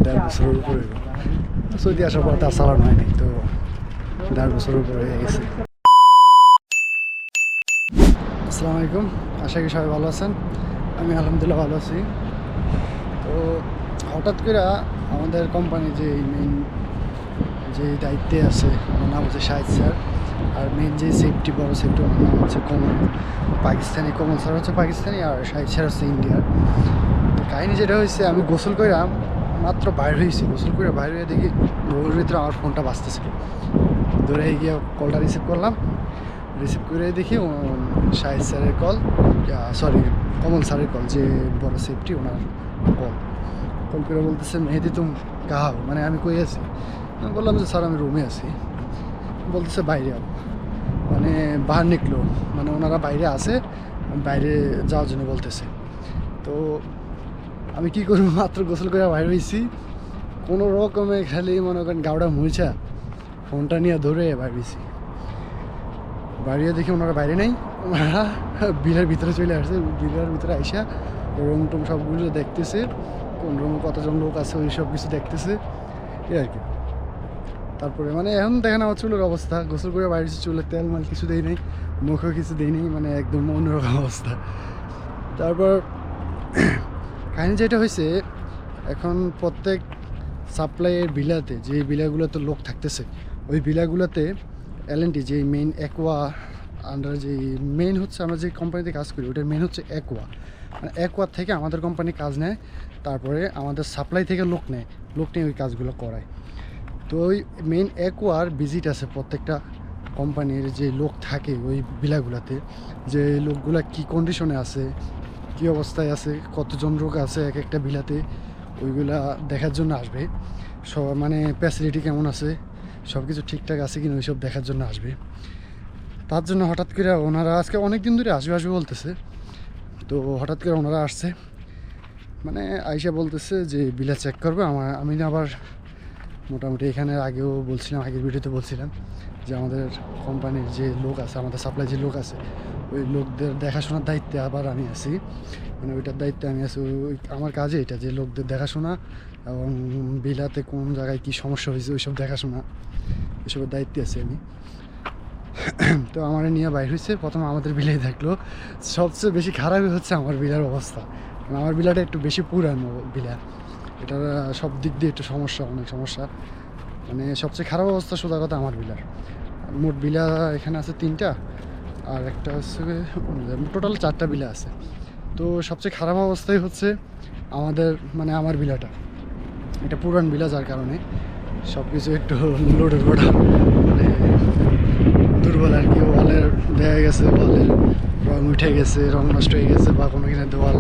দেড় বছরের উপরে সৌদি আসার পর তার চালানো হয়নি, তো 1.5 বছরের উপরে হয়ে গেছে। আসসালামু আলাইকুম, আশা করি সবাই ভালো আছেন। আমি আলহামদুলিল্লাহ ভালো আছি। তো হঠাৎ করে আমাদের কোম্পানি যে মেইন যে দায়িত্বে আছে, আমার নাম হচ্ছে শাহিদ স্যার, আর মেইন যে সেফটি বড় সেফটি ওনার নাম হচ্ছে কমল। পাকিস্তানি কমল স্যার হচ্ছে পাকিস্তানি, আর শাহিদ স্যার হচ্ছে ইন্ডিয়ার। তো কাহিনি যেটা হয়েছে, আমি গোসল করে মাত্র বাইর হয়েছি, গোসল করে বাইর হয়ে দেখি ওর ভিতরে আমার ফোনটা বাজতেছিল। ধরে গিয়ে কলটা রিসিভ করলাম, রিসিভ করে দেখি শাহিদ স্যারের কল, সরি কমল স্যারের কল, যে বড় সেফটি ওনার কল করে বলতেছে মেহেদি তুম কাহা, মানে আমি কই আছি। আমি বললাম যে স্যার আমি রুমে আছি। বলতেছে বাইরে আও, মানে বাহার নিকলো, মানে ওনারা বাইরে আছে, বাইরে যাওয়ার জন্য বলতেছে। তো আমি কী করবো, মাত্র গোসল করে বাইরে হয়েছি, কোনো রকমে খালি মনে করেন গাওড়া মুইছা ফোনটা নিয়ে ধরে বাইরে হয়েছি। বাইরে দেখি ওনারা বাইরে নেই, ওনারা বিলের ভিতরে চলে আসছে। বিলের ভিতরে আইসা রুম টুম সবগুলো দেখতেছে, কোন রুমে কতজন লোক আছে ওই সব কিছু দেখতেছে, এই আর কি। তারপরে মানে এখন দেখেন আমার চুলের অবস্থা, গোসল করে বাইরে চুলের তেল মাল কিছু দেই নেই, মুখেও কিছু দেই নেই, মানে একদম অন্যরকম অবস্থা। তারপর কাহিনি যেটা হয়েছে, এখন প্রত্যেক সাপ্লাইয়ের বিলাতে, যে বিলাগুলোতে লোক থাকতেছে, ওই বিলাগুলোতে L&T যে মেইন অ্যাকোয়া আন্ডার, যে মেইন হচ্ছে আমরা যে কোম্পানিতে কাজ করি ওটার মেইন হচ্ছে অ্যাকোয়া, মানে অ্যাকোয়ার থেকে আমাদের কোম্পানি কাজ নেয়, তারপরে আমাদের সাপ্লাই থেকে লোক নিয়ে ওই কাজগুলো করায়। তো ওই মেইন অ্যাকোয়ার ভিজিট আছে প্রত্যেকটা কোম্পানির, যে লোক থাকে ওই বিলাগুলোতে, যে লোকগুলা কি কন্ডিশনে আছে, কী অবস্থায় আছে, কতজন লোক আছে এক একটা বিলাতে, ওইগুলা দেখার জন্য আসবে। সব মানে ফ্যাসিলিটি কেমন আছে, সব কিছু ঠিকঠাক আছে কিনা ওইসব দেখার জন্য আসবে। তার জন্য হঠাৎ করে ওনারা আজকে অনেক দিন ধরে আসবে বলতেছে, তো হঠাৎ করে ওনারা আসছে, মানে আইসা বলতেছে যে বিলা চেক করবে। আমি আবার মোটামুটি এখানে আগেও বলছিলাম, আগের ভিডিওতে বলছিলাম যে আমাদের কোম্পানির যে লোক আছে, আমাদের সাপ্লাই যে লোক আছে, ওই লোকদের দেখাশোনার দায়িত্বে আবার আমি আছি, মানে ওইটার দায়িত্বে আমি আছি। ওই আমার কাজে এটা, যে লোকদের দেখাশোনা এবং বিলাতে কোন জায়গায় কী সমস্যা হয়েছে ওইসব দেখাশোনা, এসবের দায়িত্বে আছি আমি। তো আমার নিয়ে বাইর হয়েছে, প্রথম আমাদের বিলাই থাকলো। সবচেয়ে বেশি খারাপই হচ্ছে আমার বিলার অবস্থা, কারণ আমার বিলাটা একটু বেশি পুরানো বিলা, এটার সব দিক দিয়ে একটু সমস্যা, অনেক সমস্যা। মানে সবচেয়ে খারাপ অবস্থা সোজা কথা আমার বিলার। মোট বিলা এখানে আছে 3টা, আর একটা হচ্ছে টোটাল 4টা বিলা আছে। তো সবচেয়ে খারাপ অবস্থাই হচ্ছে আমাদের, মানে আমার বিলাটা, এটা পুরান বিলা, যার কারণে সব কিছু একটু লোডের ওটা মানে দুর্বল আর কি। ওয়ালের দেখা গেছে, ওয়ালের রং উঠে গেছে, রং নষ্ট হয়ে গেছে, বা কোনো কিনা দেওয়াল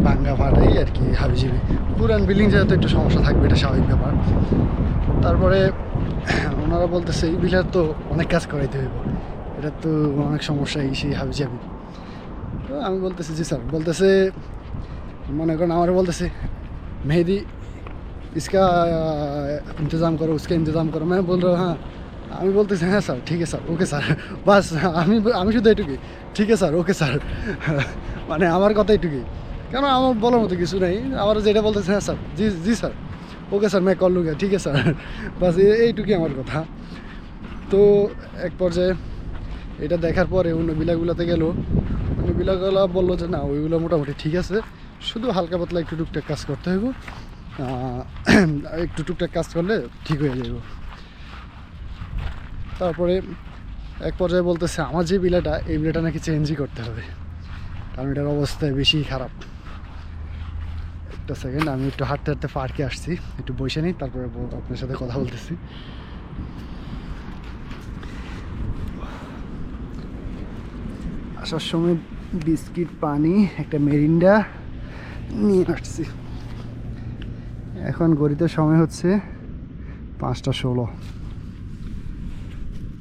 ভাঙ্গা ফাটাই আর কি, হাবিজিবি। পুরান বিল্ডিং যেহেতু একটু সমস্যা থাকবে, এটা স্বাভাবিক ব্যাপার। তারপরে ওনারা বলতেছে এই বিলার তো অনেক কাজ করাইতে হইব, এটা তো অনেক সমস্যা, এই সেই হাবিজাবি। তো আমি বলতেছি জি স্যার। বলতেছে মনে করেন আমার বলতেছে মেহেদি इसका इंतज़ाम करो, उसका इंतज़ाम करो। मैं बोल रहा हूँ हाँ। আমি বলতেছি হ্যাঁ স্যার, ঠিক আছে স্যার, ওকে স্যার, বাস আমি শুধু এটুকুই, ঠিক আছে স্যার, ওকে স্যার। মানে আমার কথা এটুকুই, কেন আমার বলার মতো কিছু নেই। আমার যেটা বলতেছে হ্যাঁ স্যার, জি জি স্যার, ওকে স্যার, मैं कर लूँगा, ঠিক আছে স্যার, বাস এইটুকুই আমার কথা। তো এক পর্যায়ে এটা দেখার পরে অন্য বিলাগুলোতে গেল, অন্য বিলাগুলো বললো যে না ওইগুলো মোটামুটি ঠিক আছে, শুধু হালকা পাতলা একটু টুকটাক কাজ করতে হইব, একটু টুকটাক কাজ করলে ঠিক হয়ে যাব। তারপরে এক পর্যায়ে বলতেছে আমার যে বিলাটা, এই বিলাটা নাকি চেঞ্জই করতে হবে, কারণ এটার অবস্থা বেশি খারাপ। একটা সেকেন্ড, আমি একটু হাঁটতে হাঁটতে পার্কে আসছি, একটু বসে নিই, তারপরে আপনার সাথে কথা বলতেছি। আসার সময় বিস্কিট, পানি, একটা মেরিন্ডা নিয়ে আসছি। এখন ঘড়িতে সময় হচ্ছে 5:16।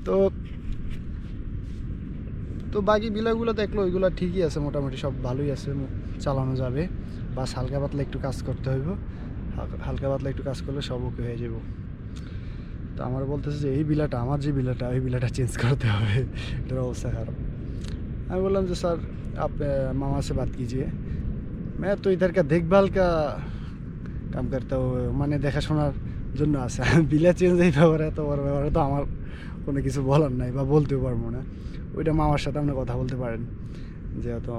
তো তো বাকি বিলাগুলো দেখলো, ওইগুলো ঠিকই আছে, মোটামুটি সব ভালোই আছে, চালানো যাবে। বাস হালকা পাতলা একটু কাজ করতে হইব, হালকা পাতলা একটু কাজ করলে সব ওকে হয়ে যাব। তো আমার বলতেছে যে এই বিলাটা, আমার যে বিলাটা, ওই বিলাটা চেঞ্জ করতে হবে, এটার অবস্থা খারাপ। আমি বললাম যে স্যার आप मामा से बात कीजिए मैं तो इधर का देखभाल का काम करता हूँ মানে দেখাশোনার জন্য আছে বিলা চেঞ্জ এই ব্যাপারে তো ওর ব্যাপারে তো আমার কোনো কিছু বলার নাই বা বলতেও পারবো না ওইটা মামার সাথে আপনি কথা বলতে পারেন যেহেতু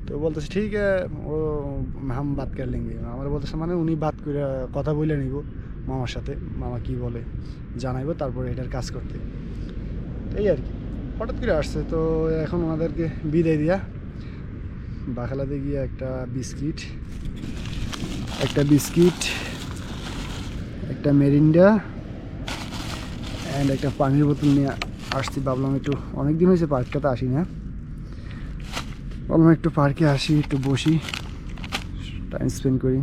তো বলতেছে ঠিক ও হাম বাত করে লেঙ্গে আমার বলতেছে মানে উনি বাত করে কথা বলে নিব মামার সাথে মামা কি বলে জানাইবো তারপরে এটার কাজ করতে এই আর কি হঠাৎ করে আসছে তো এখন ওনাদেরকে বিদায় দিয়া বাখালাতে গিয়ে একটা বিস্কিট একটা মেরিন্ডা অ্যান্ড একটা পানির বোতল নিয়ে আসছি ভাবলাম একটু অনেক দিন হয়েছে পার্কটাতে আসি না ভাবলাম একটু পার্কে আসি একটু বসি টাইম স্পেন্ড করি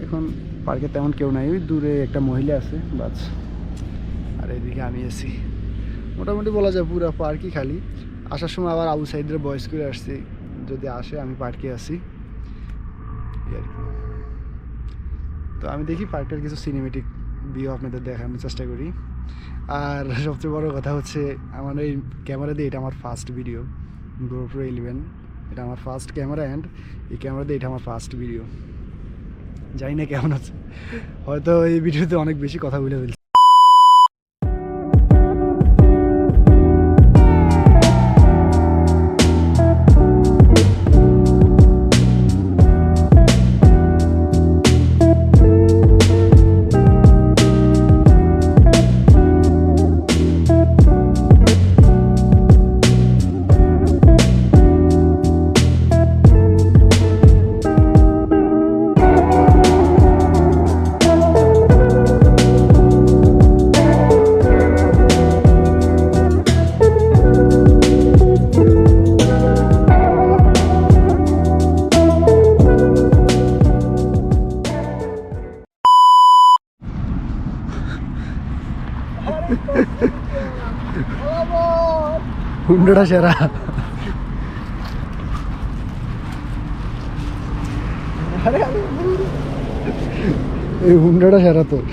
এখন পার্কে তেমন কেউ নাই ওই দূরে একটা মহিলা আছে বাস আর এদিকে আমি আছি মোটামুটি বলা যায় পুরো পার্কই খালি আসার সময় আবার আবু সাইদের বয়স করে আসছি যদি আসে আমি পার্কে আসি আর কি তো আমি দেখি পার্কটার কিছু সিনেমেটিক ভিউ আপনাদের দেখানোর চেষ্টা করি আর সবচেয়ে বড় কথা হচ্ছে আমার এই ক্যামেরা দিয়ে এটা আমার ফার্স্ট ভিডিও GoPro 11 এটা আমার ফার্স্ট ক্যামেরা অ্যান্ড এই ক্যামেরা দিয়ে এটা আমার ফার্স্ট ভিডিও জানি না কেমন আছে হয়তো এই ভিডিওতে অনেক বেশি কথা বলে ফেলছি হুন্ডাটা সেরা এই হুন্ডাটা সেরা তোর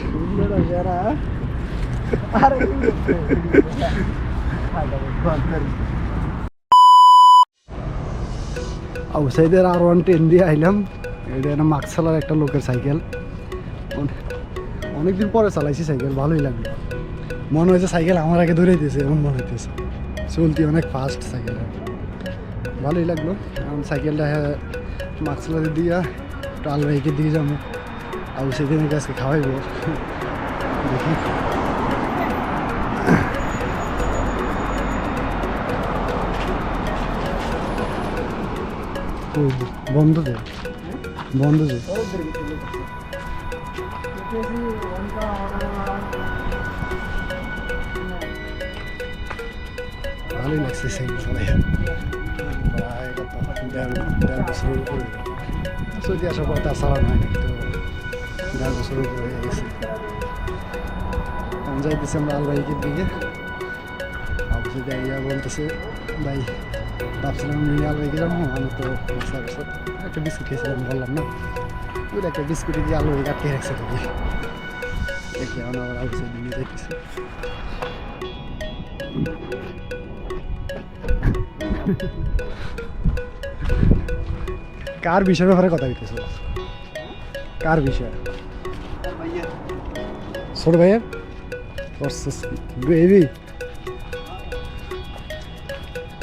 আউটসাইডের R110 দিয়ে আইলাম এটা একটা মাকসালার একটা লোকের সাইকেল অনেকদিন পরে চালাইছি সাইকেল ভালোই লাগলো মনে হয়েছে সাইকেল আমার আগে ধরে দিয়েছে এমন মনে হইতেছে চলতি অনেক ফাস্ট সাইকেল ভালোই লাগলো এখন সাইকেলটা মাকসালার দিয়া একটু আলবাইকে দিয়ে যাবো আর সেদিনের কাছকে খাওয়াইব দেখি বন্ধ দে ভালোই লাগছে সাইকেল চালাই সৌদি আসার পর তার চালানো হয়নি তো 10 বছরের উপরে হয়ে গেছে আমি যাইতেছি আমরা আলবাইকের দিকে অবশ্যই ইয়া বলতেছে ভাই ভাবছিলাম নিয়ে আলবাইকে যাবো আমি তো একটা বিস্কুট খেয়েছিলাম বললাম না ওই একটা বিস্কুটে গিয়ে আলবাইকে আটকে রাখছে দেখি দেখি এখন আবার অবশ্যই নিয়ে যাইতেছি কার বিষয়ের ব্যাপারে কথা বলতেছো কার বিষয় ছোট ভাইয়ের বেবি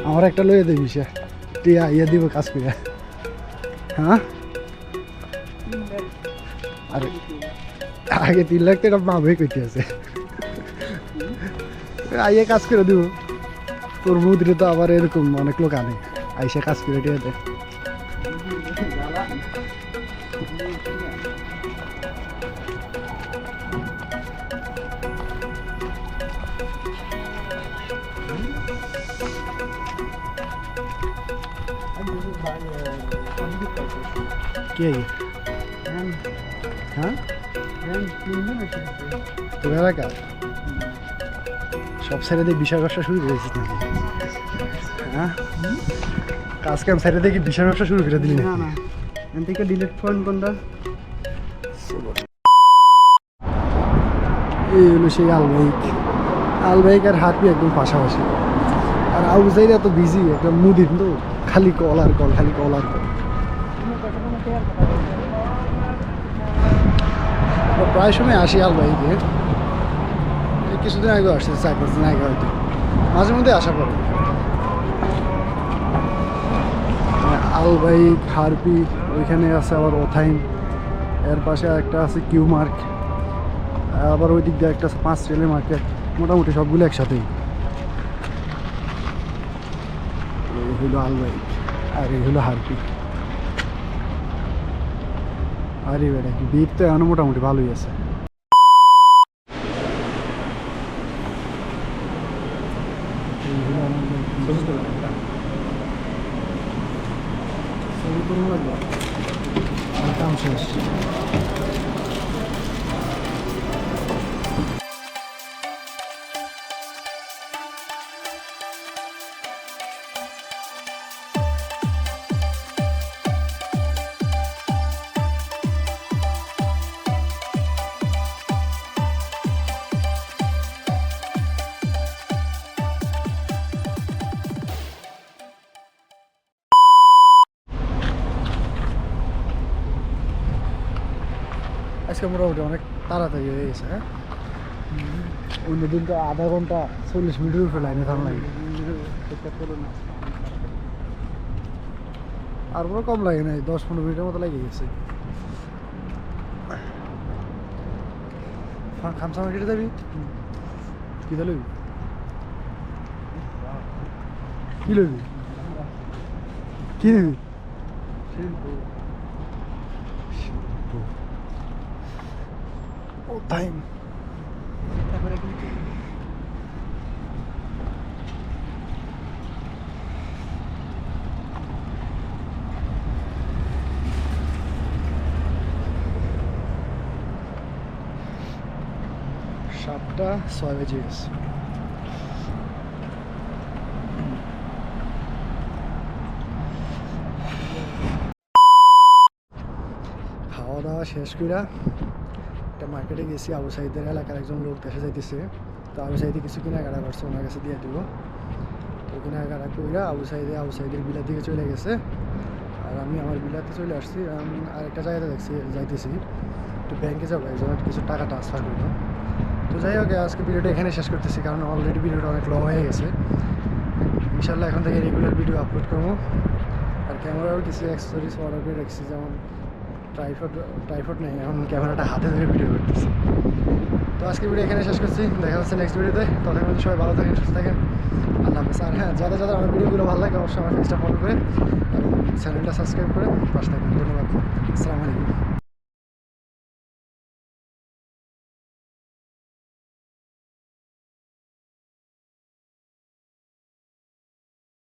আমার একটা লইয়া দেবি বিষয় তুই ইয়া দিব কাজ করে হ্যাঁ আরে আগে 3 লাখ টাকা পাবে কইতে আছে আইয়া কাজ করে দিব তোর মুদ্রে তো আবার এরকম অনেক লোক আনে আইসা কাজ করে দিয়ে দেয় কে হ্যাঁ তোর এলাকার সব ছেড়ে দিয়ে বিষয় ব্যবসা শুরু করেছিস নাকি হ্যাঁ কাজ কাম ছেড়ে দিয়ে কি বিষয় ব্যবসা শুরু করে দিলি না না এখান থেকে ডিলিট ফোন কোনটা এই হলো সেই আলবাইক আর হাঁটবি একদম পাশাপাশি আর আবু সাইদ এত বিজি, একটা মুদিন তো, খালি কল আর কল, খালি কল আর কল। প্রায় সময় আসি আল ভাইকে, এই কিছুদিন আগে আসছে, 4-5 দিন আগে হয়তো, মাঝে মধ্যে আসা পড়ে। আল ভাই, হারপি, ওইখানে আছে আবার ওথাইন, এর পাশে একটা আছে কিউ মার্ক, আবার ওই দিক দিয়ে একটা 5 রেলের মার্কেট, মোটামুটি সবগুলো একসাথেই। এই হইলো আল ভাই, আর এই হলো হারপি। আরে বেটা কি ভিড় তো এখনো মোটামুটি ভালোই আছে। এই হলো আমাদের ছবি তুলুন লাগবে, আর কাম শেষ। আজকে মোটামুটি অনেক তাড়াতাড়ি হয়ে গেছে। হ্যাঁ, অন্যদিন তো আধা ঘন্টা 40 মিনিটের উপরে লাইনে থাকা লাগে, আর পুরো কম লাগে নাই, 10-15 মিনিটের মতো লেগে গেছে। খামসা মার্কেটে যাবি, কি লবি, কি লবি, কি নেবি? ও টাইম সাতটা 6 বেজে গেছে। খাওয়া দাওয়া শেষ কইরা একটা মার্কেটে গেছি, আবু সাইদের এলাকার একজন লোক দেখে যাইতেছে, তো আবু সাইদে কিছু কেনাকাটা করছে, ওনার কাছে দিয়ে দিব। তো কেনাকাটা কইরা আবু সাইদের বিলার দিকে চলে গেছে, আর আমি আমার বিলাতে চলে আসছি। আমি আরেকটা জায়গাতে যাইতেছি, একটু ব্যাংকে যাবো, এই জন্য কিছু টাকা ট্রান্সফার করবো। তো যাই হোক, আজকে ভিডিওটা এখানে শেষ করতেছি, কারণ অলরেডি ভিডিওটা অনেক লং হয়ে গেছে। ইনশাল্লাহ এখন থেকে রেগুলার ভিডিও আপলোড করবো। আর ক্যামেরাও কিছু অ্যাক্সেসরিজ অর্ডার করে রাখছি, যেমন ট্রাইপড নেই, এখন ক্যামেরাটা হাতে ধরে ভিডিও করতেছি। তো আজকে ভিডিও এখানে শেষ করছি, দেখা হচ্ছে নেক্সট ভিডিওতে। ততক্ষণ সবাই ভালো থাকেন, সুস্থ থাকেন, আল্লাহ হাফেজ। আর হ্যাঁ, যাদের যাদের আমার ভিডিওগুলো ভালো লাগে অবশ্যই আমার পেজটা ফলো করে এবং চ্যানেলটা সাবস্ক্রাইব করে পাশে থাকবেন। ধন্যবাদ, আসসালামু আলাইকুম।